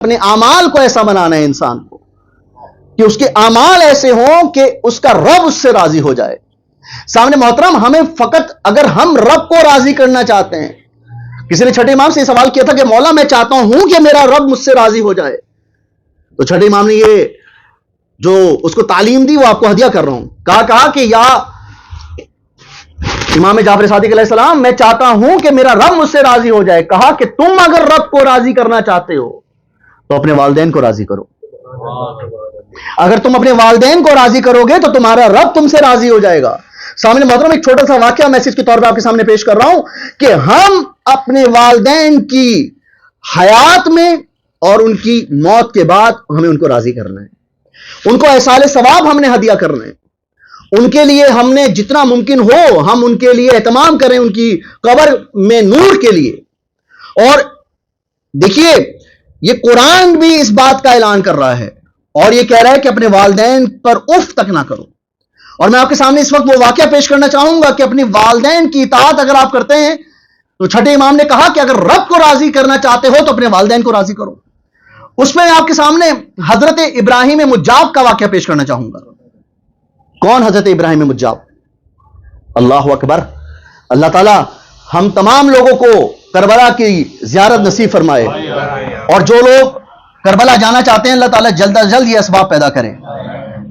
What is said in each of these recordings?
اپنے اعمال کو ایسا بنانا ہے انسان کو کہ اس کے اعمال ایسے ہوں کہ اس کا رب اس سے راضی ہو جائے. سامنے محترم، ہمیں فقط اگر ہم رب کو راضی کرنا چاہتے ہیں، کسی نے چھٹے امام سے یہ سوال کیا تھا کہ مولا میں چاہتا ہوں کہ میرا رب مجھ سے راضی ہو جائے، تو چھٹے امام نے یہ جو اس کو تعلیم دی وہ آپ کو ہدیہ کر رہا ہوں. کہا کہ یا امام جعفر صادق علیہ السلام، میں چاہتا ہوں کہ میرا رب مجھ سے راضی ہو جائے. کہا کہ تم اگر رب کو راضی کرنا چاہتے ہو تو اپنے والدین کو راضی کرو. اگر تم اپنے والدین کو راضی کرو گے تو تمہارا رب تم سے راضی ہو جائے گا. سامنے محترم ایک چھوٹا سا واقعہ میسج کے طور پہ آپ کے سامنے پیش کر رہا ہوں کہ ہم اپنے والدین کی حیات میں اور ان کی موت کے بعد ہمیں ان کو راضی کرنا ہے. ان کو احصال ثواب ہم نے ہدیہ کرنا ہے. ان کے لیے ہم نے جتنا ممکن ہو ہم ان کے لیے اہتمام کریں، ان کی قبر میں نور کے لیے. اور دیکھیے یہ قرآن بھی اس بات کا اعلان کر رہا ہے اور یہ کہہ رہا ہے کہ اپنے والدین پر اف تک نہ کرو. اور میں آپ کے سامنے اس وقت وہ واقعہ پیش کرنا چاہوں گا کہ اپنی والدین کی اطاعت اگر آپ کرتے ہیں تو چھٹے امام نے کہا کہ اگر رب کو راضی کرنا چاہتے ہو تو اپنے والدین کو راضی کرو. اس میں آپ کے سامنے حضرت ابراہیم مجاب کا واقعہ پیش کرنا چاہوں گا. کون حضرت ابراہیم مجاب؟ اللہ اکبر. اللہ تعالی ہم تمام لوگوں کو کربلا کی زیارت نصیب فرمائے، اور جو لوگ کربلا جانا چاہتے ہیں اللہ تعالی جلد از جلد یہ اسباب پیدا کرے.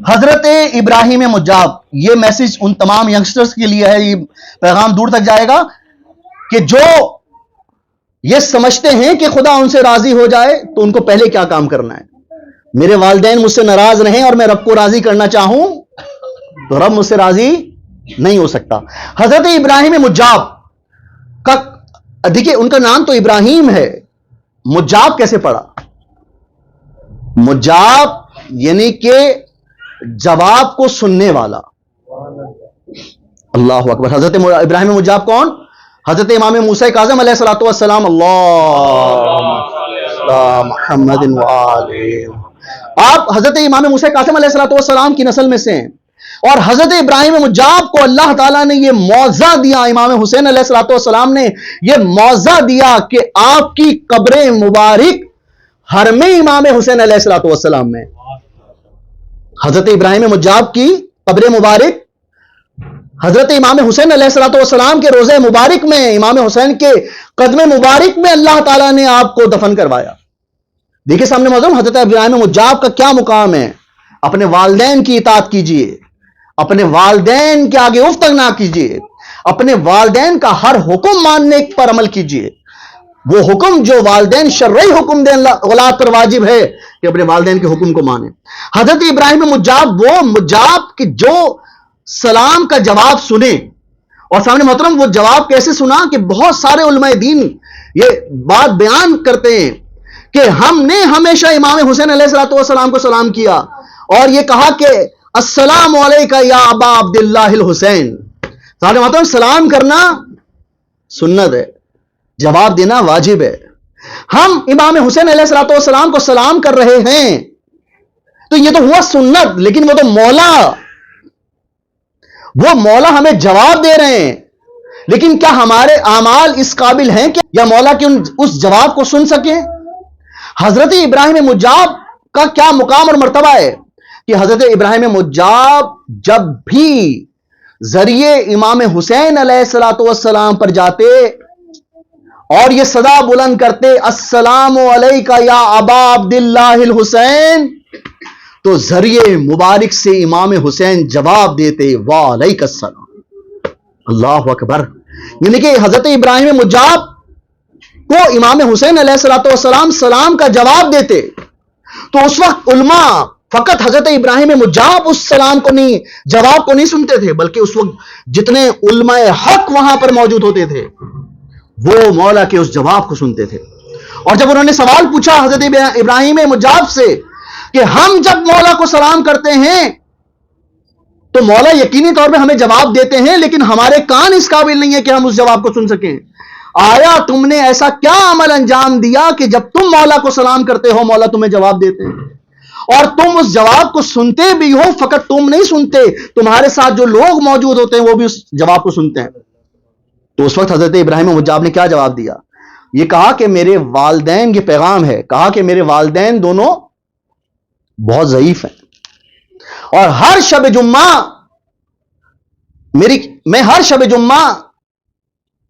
حضرت ابراہیم مجاب، یہ میسج ان تمام ینگسٹرز کے لیے ہے، یہ پیغام دور تک جائے گا کہ جو یہ سمجھتے ہیں کہ خدا ان سے راضی ہو جائے تو ان کو پہلے کیا کام کرنا ہے. میرے والدین مجھ سے ناراض رہیں اور میں رب کو راضی کرنا چاہوں تو رب مجھ سے راضی نہیں ہو سکتا. حضرت ابراہیم مجاب کا دیکھیے ان کا نام تو ابراہیم ہے، مجاب کیسے پڑا؟ مجاب یعنی کہ جواب کو سننے والا. اللہ اکبر. حضرت ابراہیم مجاب کون؟ حضرت امام موسیٰ کاظم علیہ الصلوۃ والسلام. اللہ محمد آپ حضرت امام موسیٰ کاظم علیہ الصلوۃ والسلام کی نسل میں سے ہیں. اور حضرت ابراہیم مجاب کو اللہ تعالیٰ نے یہ معاوضہ دیا، امام حسین علیہ الصلوۃ والسلام نے یہ معاوضہ دیا کہ آپ کی قبر مبارک حرم امام حسین علیہ الصلوۃ والسلام میں. حضرت ابراہیم مجاب کی قبر مبارک حضرت امام حسین علیہ الصلوۃ والسلام کے روضہ مبارک میں، امام حسین کے قدم مبارک میں اللہ تعالیٰ نے آپ کو دفن کروایا. دیکھیں سامنے محترم حضرت ابراہیم مجاب کا کیا مقام ہے. اپنے والدین کی اطاعت کیجئے، اپنے والدین کے آگے اف تک نہ کیجئے، اپنے والدین کا ہر حکم ماننے پر عمل کیجئے. وہ حکم جو والدین شرعی حکم دیں اولاد پر واجب ہے کہ اپنے والدین کے حکم کو مانیں. حضرت ابراہیم مجاب وہ مجاب کہ جو سلام کا جواب سنے. اور سامنے محترم وہ جواب کیسے سنا کہ بہت سارے علماء دین یہ بات بیان کرتے ہیں کہ ہم نے ہمیشہ امام حسین علیہ الصلوۃ والسلام کو سلام کیا اور یہ کہا کہ السلام علیکہ یا ابا عبداللہ الحسین. سامنے محترم سلام کرنا سنت ہے، جواب دینا واجب ہے. ہم امام حسین علیہ الصلوۃ والسلام کو سلام کر رہے ہیں تو یہ تو ہوا سنت، لیکن وہ تو مولا ہمیں جواب دے رہے ہیں. لیکن کیا ہمارے اعمال اس قابل ہیں کہ یا مولا کے اس جواب کو سن سکیں؟ حضرت ابراہیم مجاب کا کیا مقام اور مرتبہ ہے کہ حضرت ابراہیم مجاب جب بھی ذریعے امام حسین علیہ الصلوۃ والسلام پر جاتے اور یہ صدا بلند کرتے السلام علیکہ یا ابا عبداللہ الحسین، تو ذریعے مبارک سے امام حسین جواب دیتے وعلیک السلام. اللہ اکبر. یعنی کہ حضرت ابراہیم مجاب کو امام حسین علیہ الصلوۃ والسلام سلام کا جواب دیتے تو اس وقت علماء فقط حضرت ابراہیم مجاب اس سلام کو نہیں، جواب کو نہیں سنتے تھے، بلکہ اس وقت جتنے علماء حق وہاں پر موجود ہوتے تھے وہ مولا کے اس جواب کو سنتے تھے. اور جب انہوں نے سوال پوچھا حضرت ابراہیم مجاب سے کہ ہم جب مولا کو سلام کرتے ہیں تو مولا یقینی طور پہ ہمیں جواب دیتے ہیں، لیکن ہمارے کان اس قابل نہیں ہے کہ ہم اس جواب کو سن سکیں. آیا تم نے ایسا کیا عمل انجام دیا کہ جب تم مولا کو سلام کرتے ہو مولا تمہیں جواب دیتے ہیں اور تم اس جواب کو سنتے بھی ہو؟ فقط تم نہیں سنتے، تمہارے ساتھ جو لوگ موجود ہوتے ہیں وہ بھی اس جواب کو سنتے ہیں. تو اس وقت حضرت ابراہیم مجاب نے کیا جواب دیا؟ یہ کہا کہ میرے والدین، یہ پیغام ہے، کہا کہ میرے والدین دونوں بہت ضعیف ہیں، اور ہر شب جمعہ میں ہر شب جمعہ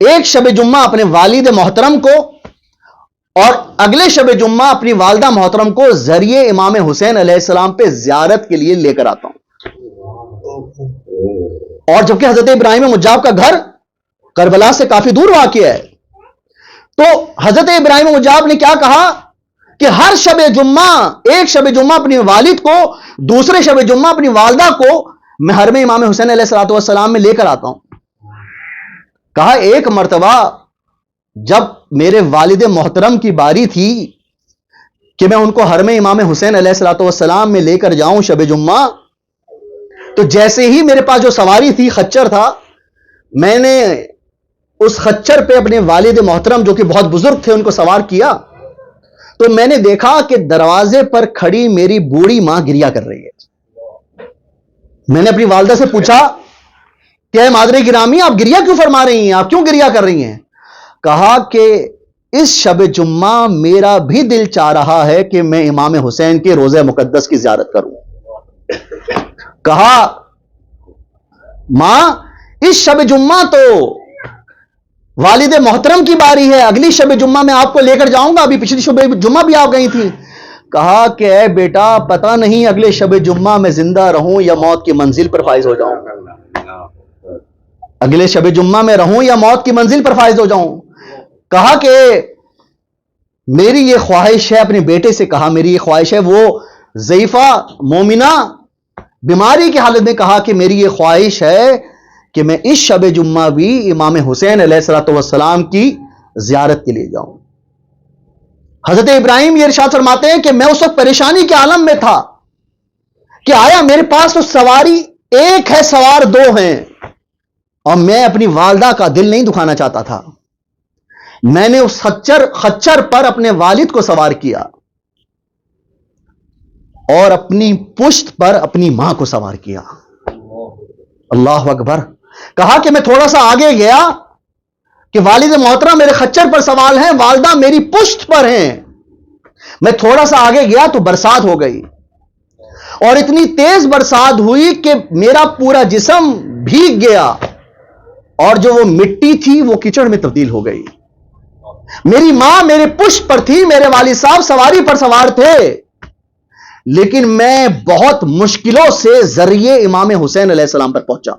ایک شب جمعہ اپنے والد محترم کو اور اگلے شب جمعہ اپنی والدہ محترم کو ذریعے امام حسین علیہ السلام پہ زیارت کے لیے لے کر آتا ہوں. اور جبکہ حضرت ابراہیم مجاب کا گھر کربلا سے کافی دور واقع ہے، تو حضرت ابراہیم مجاب نے کیا کہا کہ ہر شب جمعہ، ایک شب جمعہ اپنی والد کو، دوسرے شب جمعہ اپنی والدہ کو میں حرم امام حسین علیہ السلام میں لے کر آتا ہوں. کہا ایک مرتبہ جب میرے والد محترم کی باری تھی کہ میں ان کو حرم امام حسین علیہ السلام میں لے کر جاؤں شب جمعہ، تو جیسے ہی میرے پاس جو سواری تھی، خچر تھا، میں نے اس خچر پہ اپنے والد محترم جو کہ بہت بزرگ تھے ان کو سوار کیا، تو میں نے دیکھا کہ دروازے پر کھڑی میری بوڑھی ماں گریا کر رہی ہے. میں نے اپنی والدہ سے پوچھا کہ اے مادر گرامی، آپ گریا کیوں فرما رہی ہیں، آپ کیوں گریا کر رہی ہیں؟ کہا کہ اس شب جمعہ میرا بھی دل چاہ رہا ہے کہ میں امام حسین کے روضہ مقدس کی زیارت کروں. کہا ماں، اس شب جمعہ تو والد محترم کی باری ہے، اگلی شب جمعہ میں آپ کو لے کر جاؤں گا، ابھی پچھلی شب جمعہ بھی آپ گئی تھی. کہا کہ اے بیٹا، پتہ نہیں اگلے شب جمعہ میں زندہ رہوں یا موت کی منزل پر فائز ہو جاؤں، اگلے شب جمعہ میں رہوں یا موت کی منزل پر فائز ہو جاؤں. کہا کہ میری یہ خواہش ہے، اپنے بیٹے سے کہا میری یہ خواہش ہے، وہ ضعیفہ مومنہ بیماری کی حالت میں کہا کہ میری یہ خواہش ہے کہ میں اس شب جمعہ بھی امام حسین علیہ السلام کی زیارت کے لیے جاؤں. حضرت ابراہیم یہ ارشاد فرماتے ہیں کہ میں اس وقت پریشانی کے عالم میں تھا کہ آیا میرے پاس تو سواری ایک ہے، سوار دو ہیں، اور میں اپنی والدہ کا دل نہیں دکھانا چاہتا تھا. میں نے اس خچر پر اپنے والد کو سوار کیا اور اپنی پشت پر اپنی ماں کو سوار کیا. اللہ اکبر. کہا کہ میں تھوڑا سا آگے گیا کہ والد محترم میرے خچر پر سوار ہیں، والدہ میری پشت پر ہیں. میں تھوڑا سا آگے گیا تو برسات ہو گئی، اور اتنی تیز برسات ہوئی کہ میرا پورا جسم بھیگ گیا، اور جو وہ مٹی تھی وہ کیچڑ میں تبدیل ہو گئی. میری ماں میرے پشت پر تھی، میرے والد صاحب سواری پر سوار تھے، لیکن میں بہت مشکلوں سے ذریعے امام حسین علیہ السلام پر پہنچا.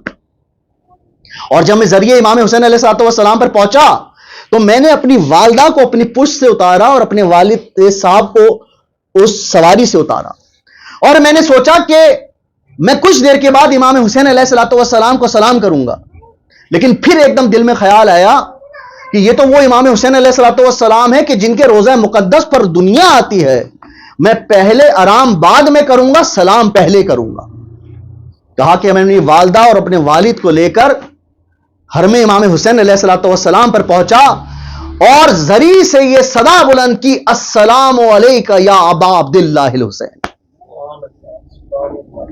اور جب میں ذریعے امام حسین علیہ السلام پر پہنچا تو میں نے اپنی والدہ کو اپنی پشت سے اتارا اور اپنے والد صاحب کو اس سواری سے اتارا، اور میں نے سوچا کہ میں کچھ دیر کے بعد امام حسین علیہ السلام کو سلام کروں گا. لیکن پھر ایک دم دل میں خیال آیا کہ یہ تو وہ امام حسین علیہ السلام ہے کہ جن کے روضہ مقدس پر دنیا آتی ہے، میں پہلے آرام بعد میں کروں گا، سلام پہلے کروں گا. کہا کہ میں اپنی والدہ اور اپنے والد کو لے کر حرم امام حسین علیہ السلام پر پہنچا اور زری سے یہ صدا بلند کی، السلام علیکہ یا ابا عبداللہ الحسین.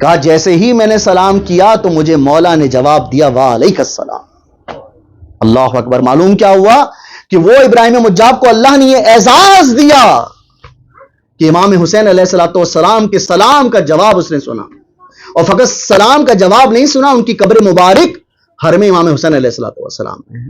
کہا جیسے ہی میں نے سلام کیا تو مجھے مولا نے جواب دیا وعلیکہ السلام. اللہ اکبر. معلوم کیا ہوا کہ وہ ابراہیم مجاب کو اللہ نے یہ اعزاز دیا کہ امام حسین علیہ السلام کے سلام کا جواب اس نے سنا، اور فقط سلام کا جواب نہیں سنا، ان کی قبر مبارک حرم امام حسین علیہ السلام میں ہے.